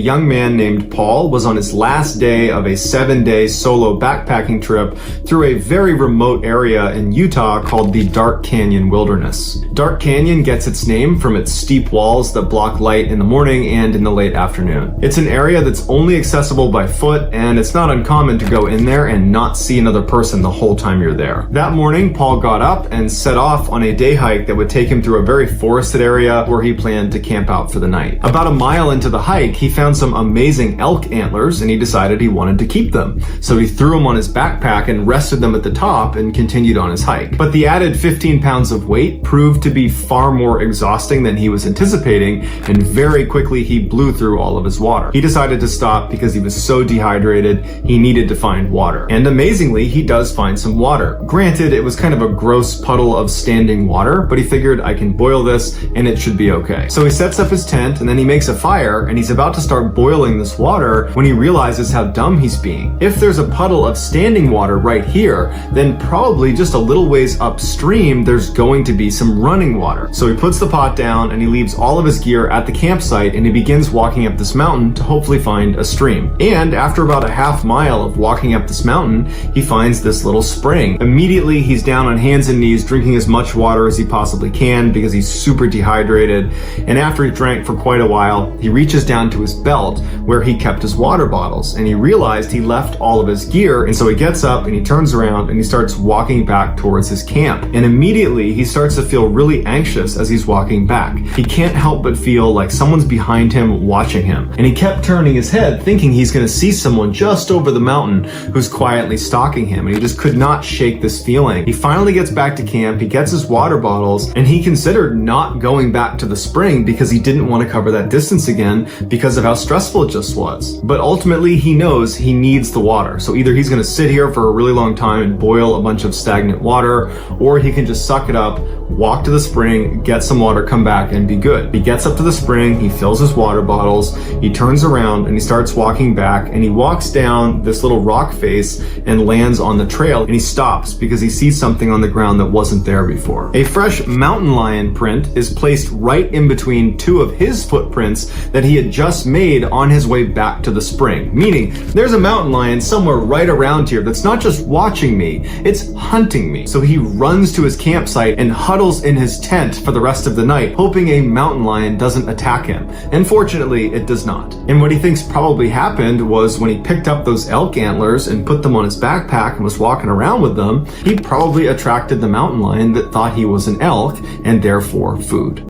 A young man named Paul was on his last day of a 7-day solo backpacking trip through a very remote area in Utah called the Dark Canyon Wilderness. Dark Canyon gets its name from its steep walls that block light in the morning and in the late afternoon. It's an area that's only accessible by foot, and it's not uncommon to go in there and not see another person the whole time you're there. That morning, Paul got up and set off on a day hike that would take him through a very forested area where he planned to camp out for the night. About a mile into the hike, he found some amazing elk antlers and he decided he wanted to keep them. So he threw them on his backpack and rested them at the top and continued on his hike. But the added 15 pounds of weight proved to be far more exhausting than he was anticipating, and very quickly he blew through all of his water. He decided to stop because he was so dehydrated, he needed to find water. And amazingly, he does find some water. Granted, it was kind of a gross puddle of standing water, but he figured, I can boil this and it should be okay. So he sets up his tent and then he makes a fire and he's about to start boiling this water when he realizes how dumb he's being. If there's a puddle of standing water right here, then probably just a little ways upstream there's going to be some running water. So he puts the pot down and he leaves all of his gear at the campsite and he begins walking up this mountain to hopefully find a stream. And after about a half mile of walking up this mountain, he finds this little spring. Immediately he's down on hands and knees drinking as much water as he possibly can because he's super dehydrated. And after he drank for quite a while, he reaches down to his belt where he kept his water bottles and he realized he left all of his gear, and so he gets up and he turns around and he starts walking back towards his camp. And immediately he starts to feel really anxious as he's walking back. He can't help but feel like someone's behind him watching him, and he kept turning his head thinking he's going to see someone just over the mountain who's quietly stalking him, and he just could not shake this feeling. He finally gets back to camp, he gets his water bottles, and he considered not going back to the spring because he didn't want to cover that distance again because of how stressful it just was. But ultimately he knows he needs the water, so either he's going to sit here for a really long time and boil a bunch of stagnant water, or he can just suck it up, walk to the spring, get some water, come back and be good. He gets up to the spring, he fills his water bottles, he turns around and he starts walking back, and he walks down this little rock face and lands on the trail, and he stops because he sees something on the ground that wasn't there before. A fresh mountain lion print is placed right in between two of his footprints that he had just made on his way back to the spring, meaning there's a mountain lion somewhere right around here that's not just watching me, it's hunting me. So he runs to his campsite and huddles in his tent for the rest of the night, hoping a mountain lion doesn't attack him. And fortunately, it does not. And what he thinks probably happened was when he picked up those elk antlers and put them on his backpack and was walking around with them, he probably attracted the mountain lion that thought he was an elk and therefore food.